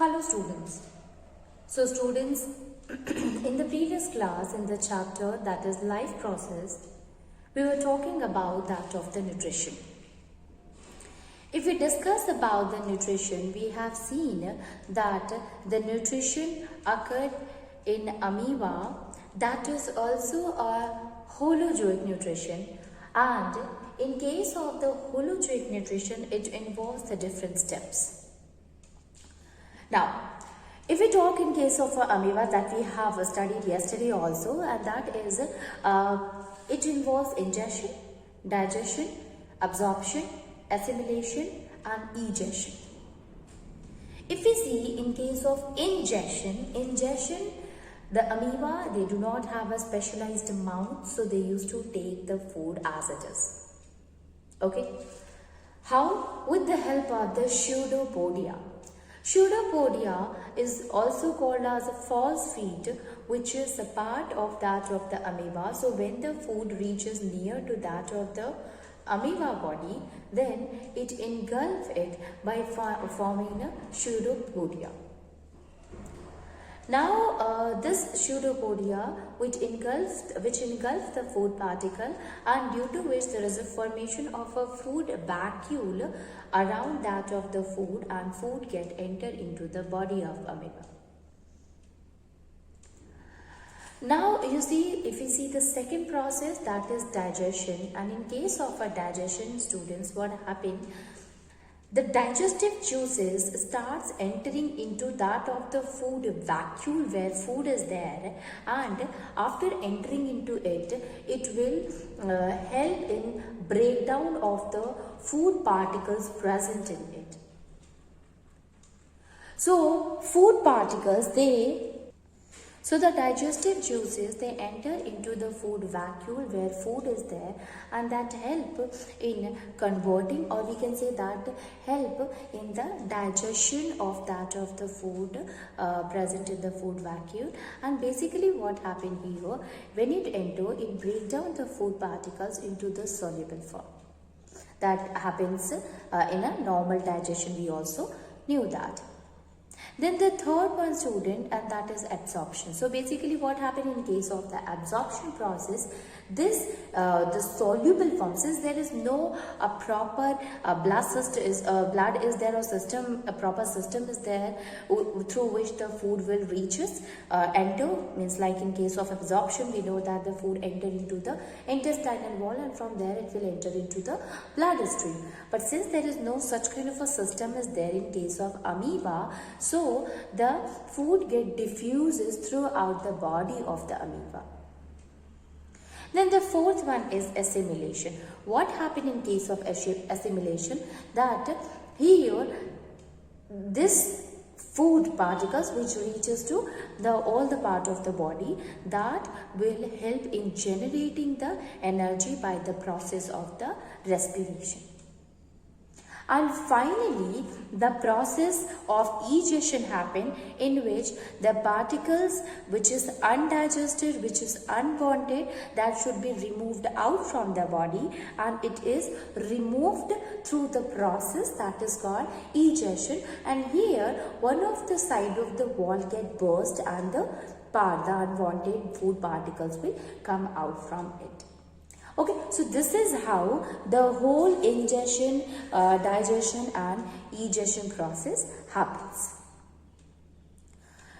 Hello students. So students, in the previous class in the chapter that is life process, we were talking about that of the nutrition. If we discuss about the nutrition, we have seen that the nutrition occurred in amoeba, that is also a holozoic nutrition, and in case of the holozoic nutrition, it involves the different steps. Now, if we talk in case of amoeba that we have studied yesterday also, and that is, it involves ingestion, digestion, absorption, assimilation and egestion. If we see in case of ingestion, the amoeba, they do not have a specialized mouth, so they used to take the food as it is. Okay. How? With the help of the pseudopodia. Pseudopodia is also called as a false feet, which is a part of that of the amoeba. So when the food reaches near to that of the amoeba body, then it engulfs it by forming a pseudopodia. Now this pseudopodia which engulfs the food particle, and due to which there is a formation of a food vacuole around that of the food, and food get entered into the body of amoeba. Now you see, if you see the second process, that is digestion, and in case of a digestion, students, what happens? The digestive juices starts entering into that of the food vacuole where food is there, and after entering into it, it will help in breakdown of the food particles present in it. So food particles, so the digestive juices, they enter into the food vacuole where food is there, and that help in converting, or we can say that help in the digestion of that of the food present in the food vacuole. And basically what happened here, when it enter, it breaks down the food particles into the soluble form. That happens in a normal digestion, we also knew that. Then the third one, student, and that is absorption. So basically what happened in case of the absorption process, this the soluble form, since there is no proper blood is there, or system, a proper system is there through which the food will reaches enter, means like in case of absorption, we know that the food enter into the intestinal wall, and from there it will enter into the bloodstream. But since there is no such kind of a system is there in case of amoeba, so the food get diffuses throughout the body of the amoeba. Then the fourth one is assimilation. What happened in case of assimilation? That here this food particles which reaches to all the part of the body, that will help in generating the energy by the process of the respiration. And finally, the process of egestion happen, in which the particles which is undigested, which is unwanted, that should be removed out from the body, and it is removed through the process that is called egestion. And here one of the side of the wall get burst, and the unwanted food particles will come out from it. Okay, so this is how the whole ingestion, digestion and egestion process happens.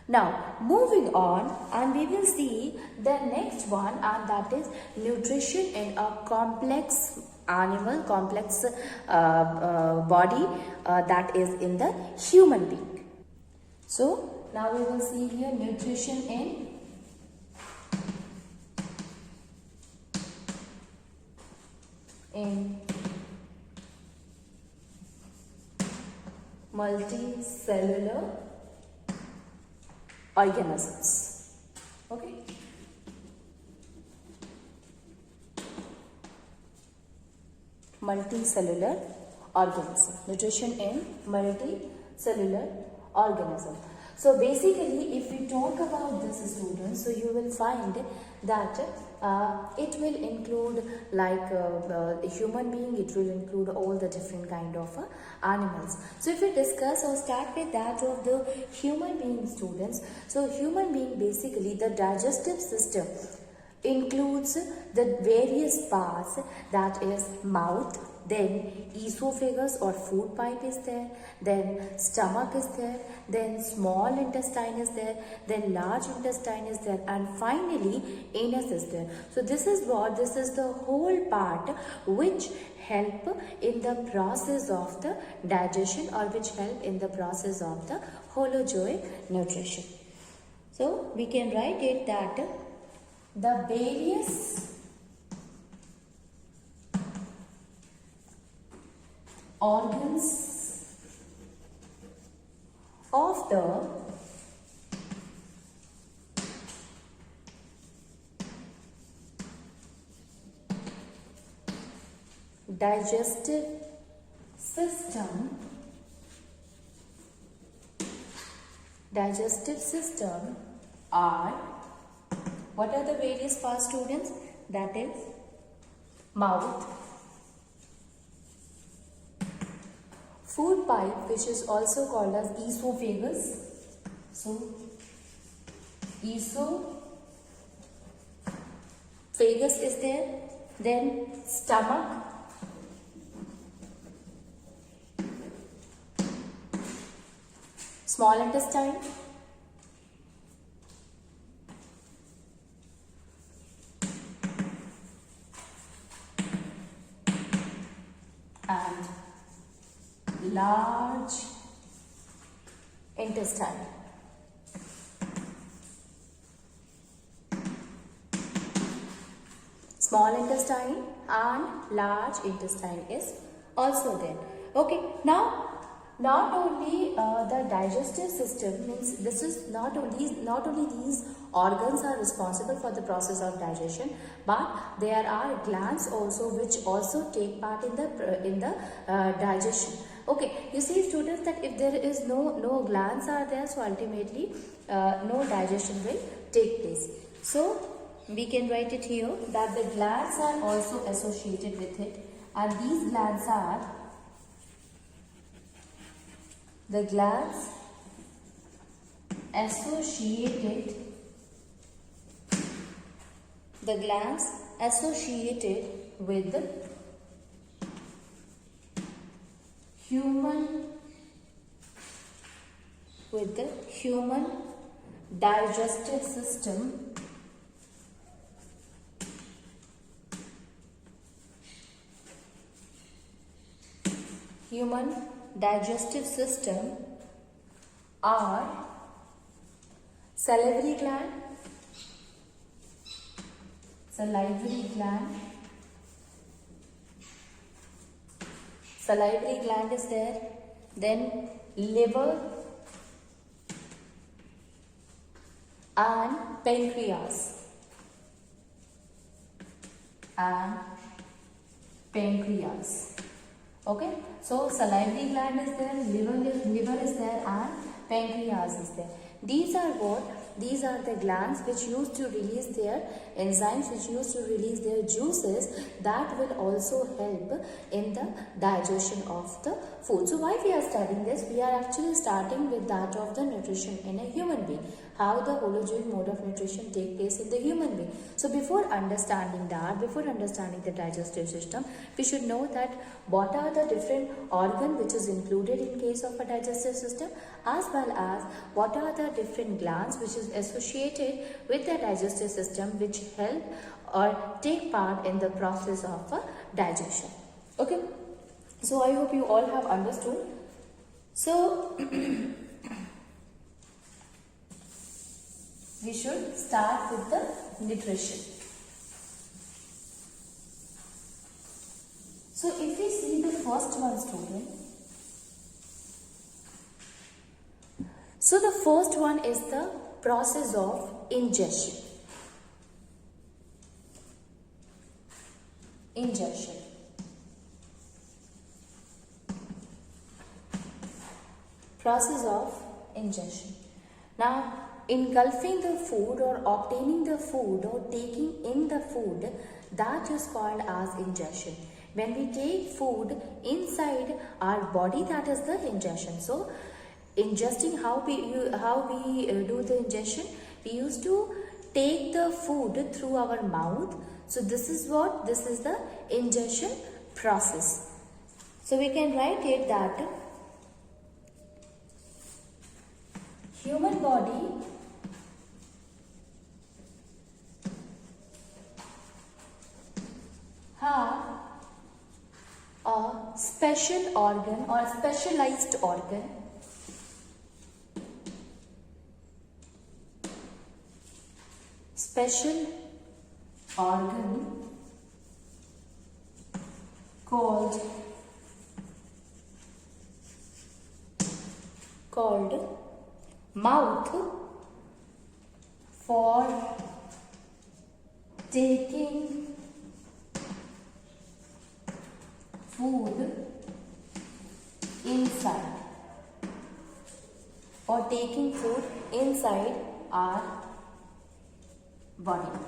Now, moving on, and we will see the next one, and that is nutrition in a complex animal, complex body, that is in the human being. So, now we will see here nutrition in multicellular organisms. Okay. Multicellular organism. Nutrition in multicellular organism. So basically, if we talk about this, students, so you will find that it will include like a human being, it will include all the different kind of animals. So if we discuss or start with that of the human being, students, so human being, basically the digestive system includes the various parts, that is mouth, then esophagus or food pipe is there, then stomach is there, then small intestine is there, then large intestine is there, and finally anus is there. So this is the whole part which help in the process of the digestion, or which help in the process of the holozoic nutrition. So we can write it that the various organs of the digestive system are, what are the various parts, students? That is mouth, food pipe, which is also called as esophagus. So esophagus is there, then stomach, small intestine, and large intestine. Small intestine and large intestine is also there. Okay, now not only the digestive system, means this is not only these organs are responsible for the process of digestion, but there are glands also which also take part in the digestion. Okay, you see, students, that if there is no glands are there, so ultimately no digestion will take place. So we can write it here that the glands are also associated with it, and these glands are the glands associated with the human digestive system are salivary gland, is there, then liver and pancreas. Okay, so salivary gland is there, liver is there, and pancreas is there. These are what? These are the glands which used to release their enzymes, which used to release their juices, that will also help in the digestion of the food. So why we are studying this? We are actually starting with that of the nutrition in a human being, how the holozoic mode of nutrition take place in the human being. So before understanding the digestive system, we should know that what are the different organ which is included in case of a digestive system, as well as what are the different glands which is associated with the digestive system, which help or take part in the process of digestion. Okay, so I hope you all have understood. So we should start with the nutrition. So if we see the first one, student, so the first one is the process of ingestion. Process of ingestion. Now, engulfing the food or obtaining the food or taking in the food, that is called as ingestion. When we take food inside our body, that is the ingestion. So, ingesting, how we do the ingestion? We used to take the food through our mouth. So, this is the ingestion process. So, we can write it that human body have a special organ or a specialized organ called mouth for taking food inside our body.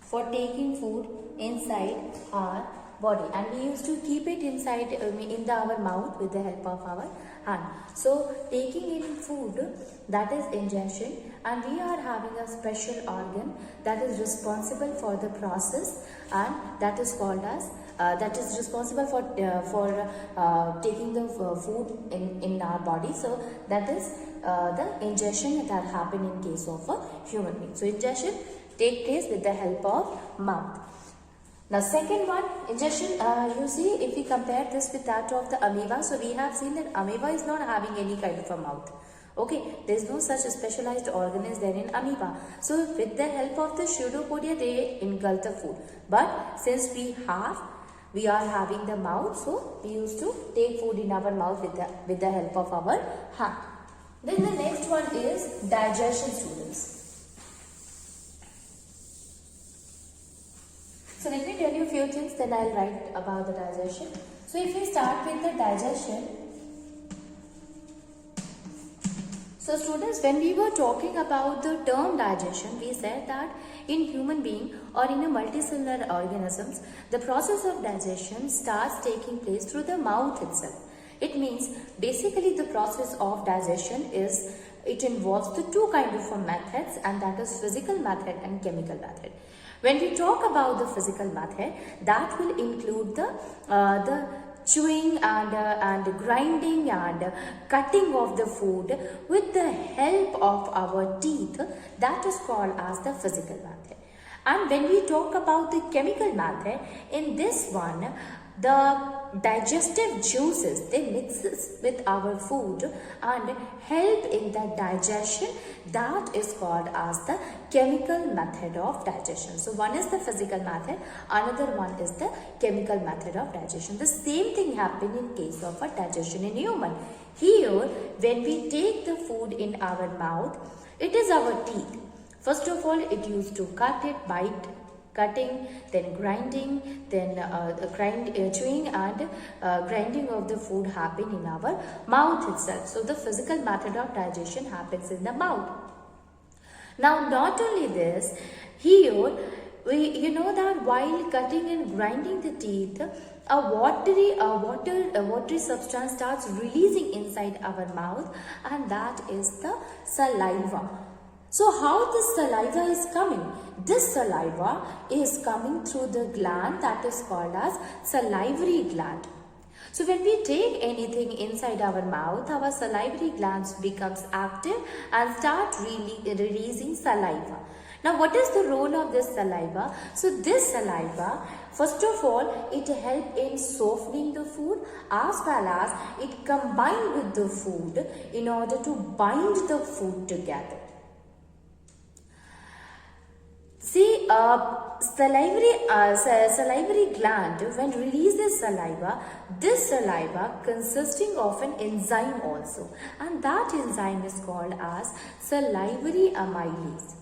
For taking food inside our body, and we used to keep it inside in our mouth with the help of our hand. So, taking in food, that is ingestion, and we are having a special organ that is responsible for the process, and that is called as that is responsible for taking the food in our body. So, that is the ingestion that happen in case of a human being. So, ingestion take place with the help of mouth. Now, second one, ingestion, you see, if we compare this with that of the amoeba, so we have seen that amoeba is not having any kind of a mouth. Okay, there is no such a specialized organ is there in amoeba. So, with the help of the pseudopodia, they engulf the food. But since we are having the mouth, so we used to take food in our mouth with the help of our hand. Then the next one is digestion, students. So let me tell you a few things, then I'll write about the digestion. So if we start with the digestion, so students, when we were talking about the term digestion, we said that in human being or in a multicellular organisms, the process of digestion starts taking place through the mouth itself. It means basically the process of digestion it involves the two kind of methods, and that is physical method and chemical method. When we talk about the physical method, that will include the chewing and grinding and cutting of the food with the help of our teeth. That is called as the physical method. And when we talk about the chemical method, in this one, the digestive juices, they mix with our food and help in the digestion. That is called as the chemical method of digestion. So one is the physical method, another one is the chemical method of digestion. The same thing happens in case of a digestion in human. Here, when we take the food in our mouth, it is our teeth. First of all, it used to cut it, bite, cutting, then grinding, then chewing and grinding of the food happen in our mouth itself. So the physical method of digestion happens in the mouth. Now, not only this, here you know that while cutting and grinding the teeth, a watery substance starts releasing inside our mouth, and that is the saliva. So how this saliva is coming? This saliva is coming through the gland that is called as salivary gland. So when we take anything inside our mouth, our salivary glands becomes active and start releasing saliva. Now what is the role of this saliva? So this saliva, first of all, it helps in softening the food as well as it combines with the food in order to bind the food together. See, salivary gland, when releases saliva, this saliva consisting of an enzyme also, and that enzyme is called as salivary amylase.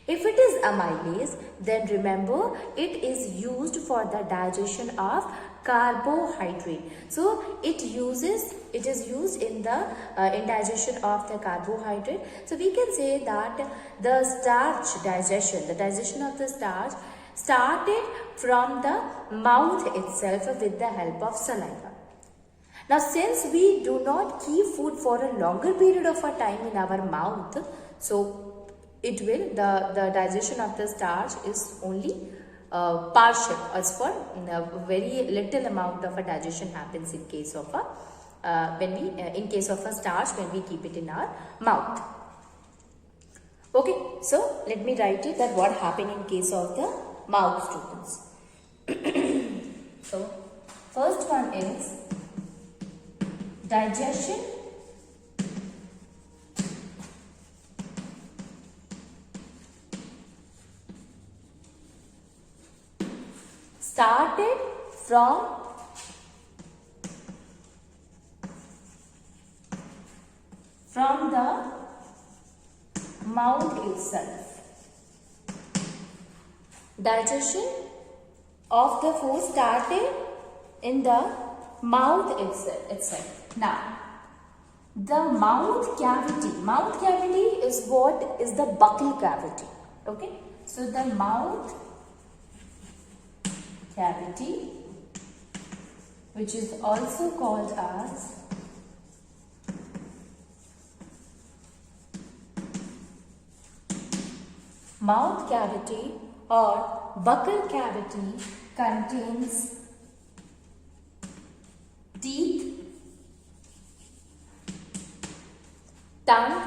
If it is amylase, then remember it is used for the digestion of carbohydrate. So it is used in the in digestion of the carbohydrate. So we can say that the starch digestion, the digestion of the starch started from the mouth itself with the help of saliva. Now, since we do not keep food for a longer period of a time in our mouth, so it will, the digestion of the starch is only partial, as for very little amount of a digestion happens in case of a in case of a starch when we keep it in our mouth. Okay, so let me write it that what happened in case of the mouth, students. So first one is digestion started from the mouth itself. Digestion of the food started in the mouth itself. Now, the mouth cavity is what is the buccal cavity. Okay, so the mouth cavity, which is also called as mouth cavity or buccal cavity, contains teeth, tongue,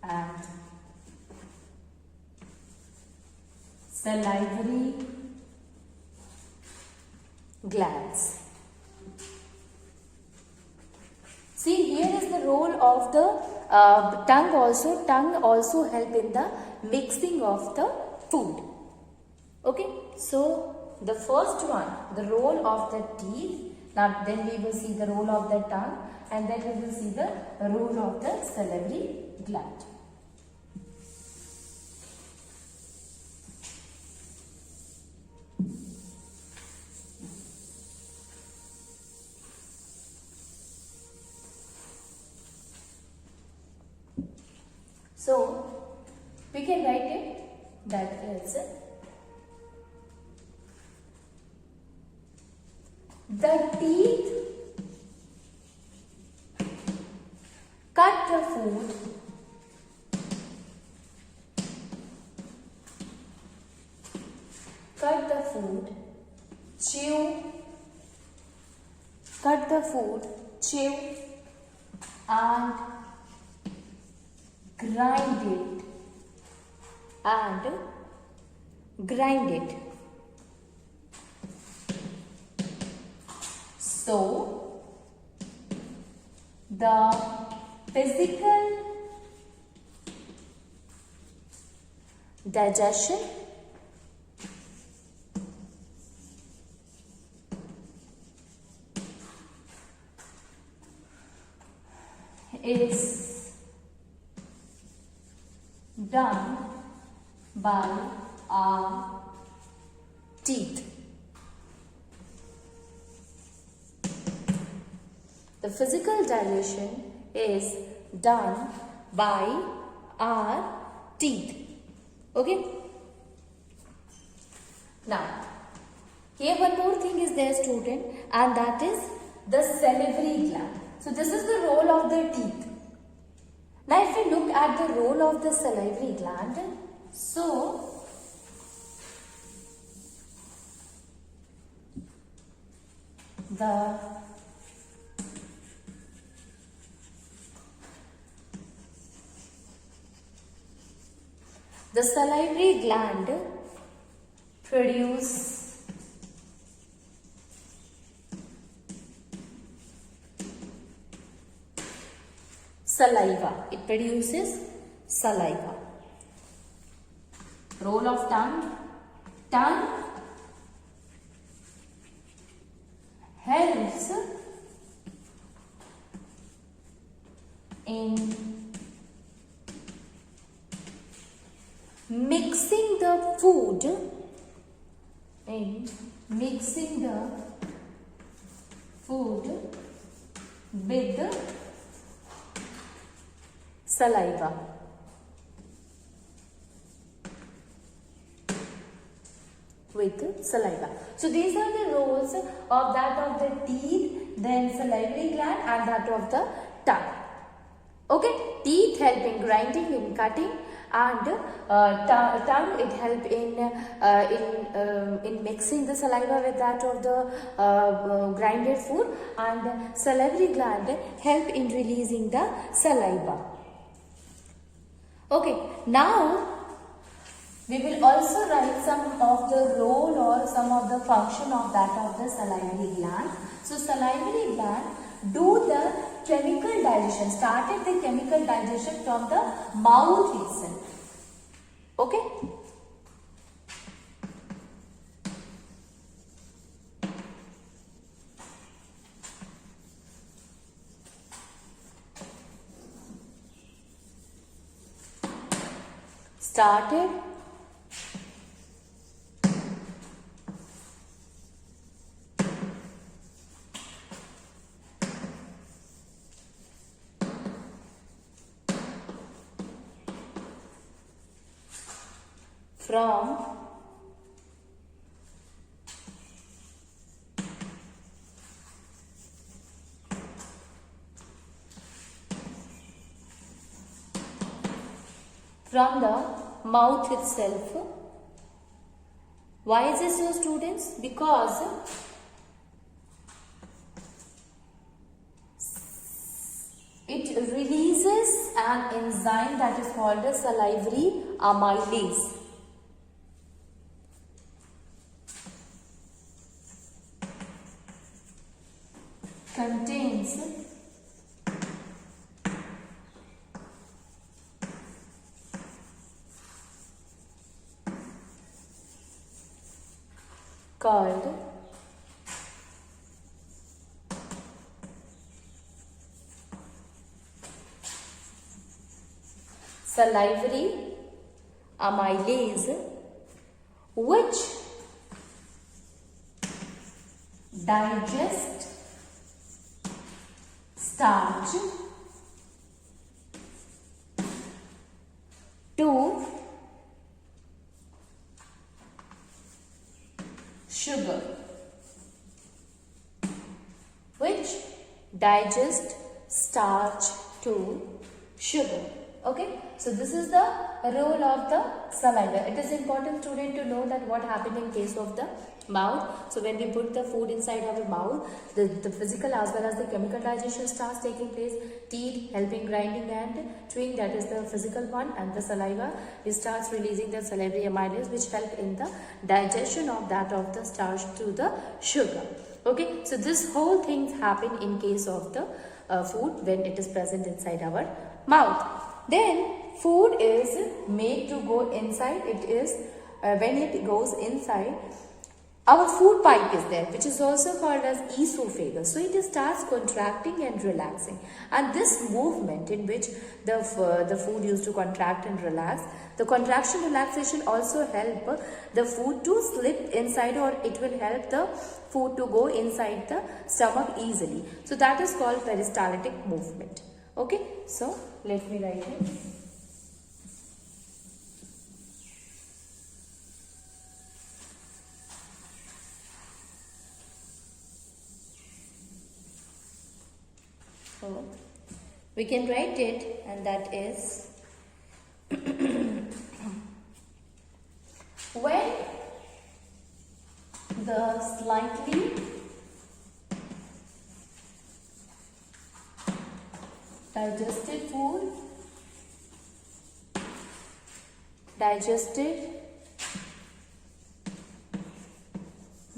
and salivary glands. See, here is the role of the tongue also. Tongue also help in the mixing of the food. Okay, so the first one, the role of the teeth. Now then we will see the role of the tongue, and then we will see the role of the salivary gland. So we can write it that is the teeth cut the food chew and grind it. So the physical digestion is done by our teeth. The physical digestion is done by our teeth. Okay. Now, here one more thing is there, student, and that is the salivary gland. So this is the role of the teeth. Now if we look at the role of the salivary gland, so the salivary gland produce saliva. It produces saliva. Role of tongue. Tongue helps in food in mixing the food with the saliva. With saliva. So these are the roles of that of the teeth, then salivary gland, and that of the tongue. Okay, teeth help in grinding, in cutting, and tongue it help in mixing the saliva with that of the grinded food, and salivary gland help in releasing the saliva. Okay, now we will also write some of the role or some of the function of that of the salivary gland. So salivary gland do the chemical digestion, started the chemical digestion from the mouth itself. Okay. Started from the mouth itself. Why is this so, students? Because it releases an enzyme that is called a salivary amylase. Contains called salivary amylase, which digest starch to sugar, which digest starch to sugar. Okay, so this is the role of the saliva. It is important, student, to know that what happened in case of the mouth. So when we put the food inside our mouth, the physical as well as the chemical digestion starts taking place. Teeth helping grinding and chewing, that is the physical one, and the saliva, it starts releasing the salivary amylase, which help in the digestion of that of the starch to the sugar. Okay, so this whole things happen in case of the food when it is present inside our mouth. Then food is made to go inside. It is when it goes inside, our food pipe is there, which is also called as esophagus. So it starts contracting and relaxing, and this movement in which the food used to contract and relax, the contraction relaxation also help the food to slip inside, or it will help the food to go inside the stomach easily. So that is called peristaltic movement. Okay, so let me write it. So we can write it, and that is when the slightly digested food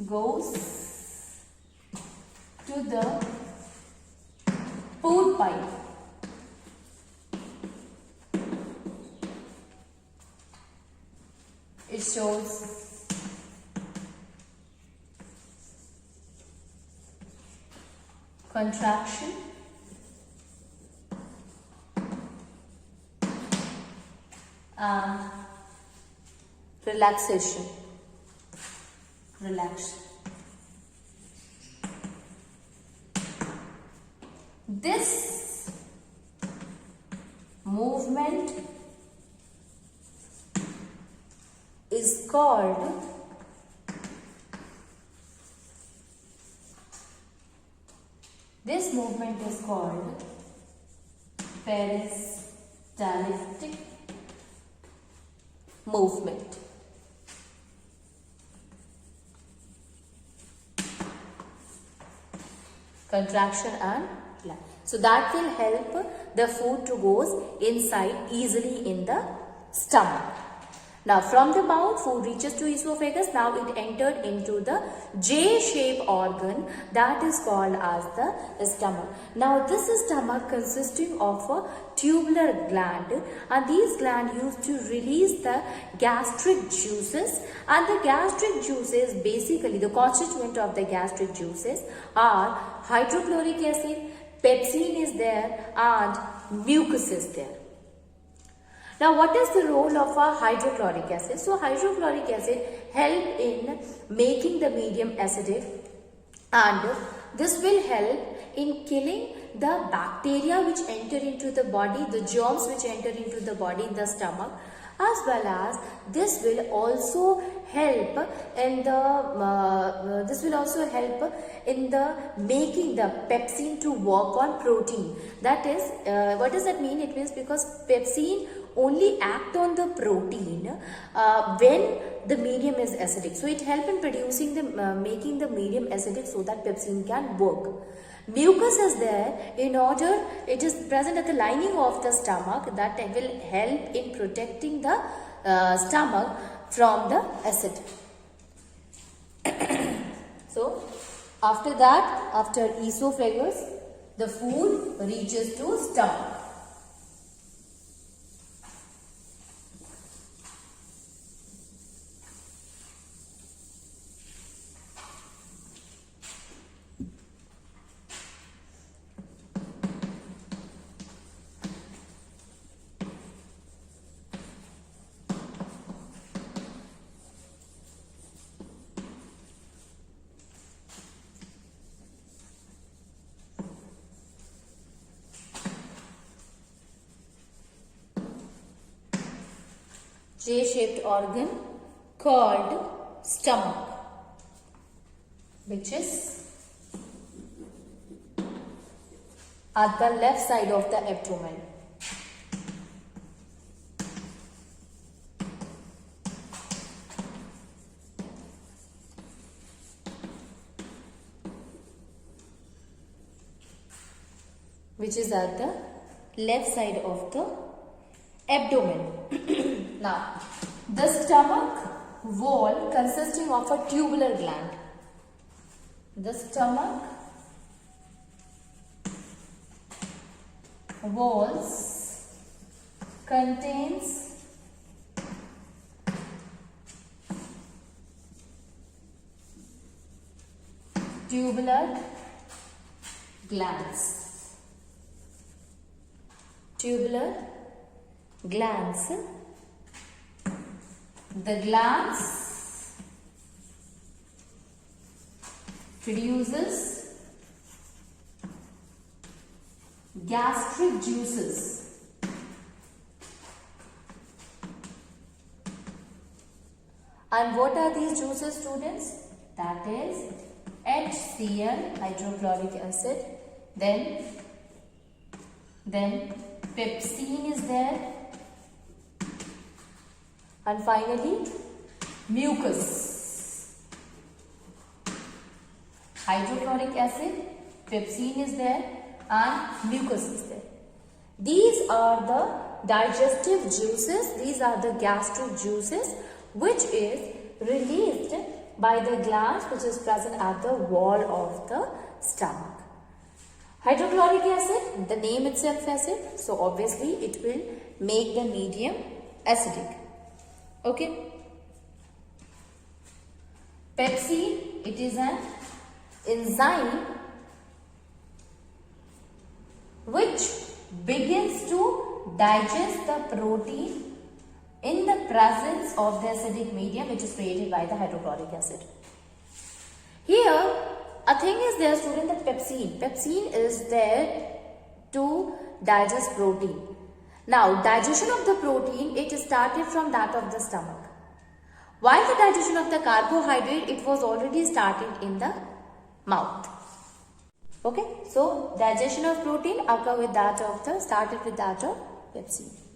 goes to the food pipe, it shows contraction and relaxation. Relax. This movement is called peristaltic movement. Contraction and relax. So that will help the food to goes inside easily in the stomach. Now from the mouth, food reaches to esophagus. Now it entered into the J-shaped organ that is called as the stomach. Now this stomach consisting of a tubular gland, and these glands used to release the gastric juices, and the gastric juices, basically the constituent of the gastric juices are hydrochloric acid, pepsin is there, and mucus is there. Now what is the role of a hydrochloric acid? So hydrochloric acid help in making the medium acidic, and this will help in killing the bacteria which enter into the body, the germs which enter into the body in the stomach, as well as this will also help in the making the pepsin to work on protein. That is, what does that mean? It means because pepsin only act on the protein when the medium is acidic. So it helps in producing the making the medium acidic so that pepsin can work. Mucus is there in order, it is present at the lining of the stomach that will help in protecting the stomach from the acid. So after that, after esophagus, the food reaches to stomach. J-shaped organ called stomach, which is at the left side of the abdomen. Which is at the left side of the abdomen. Now, the stomach wall consisting of a tubular gland. The stomach walls contains tubular glands. Tubular glands. The glands produces gastric juices. And what are these juices, students? That is HCl, hydrochloric acid, then pepsin is there, and finally mucus. Hydrochloric acid, pepsin is there, and mucus is there. These are the digestive juices, these are the gastric juices which is released by the glands which is present at the wall of the stomach. Hydrochloric acid, the name itself acid, so obviously it will make the medium acidic. Okay. Pepsin, it is an enzyme which begins to digest the protein in the presence of the acidic medium which is created by the hydrochloric acid. Here, a thing is there, student, that pepsin. Pepsin is there to digest protein. Now, digestion of the protein, it started from that of the stomach. While the digestion of the carbohydrate, it was already started in the mouth. Okay, so digestion of protein started with that of pepsin.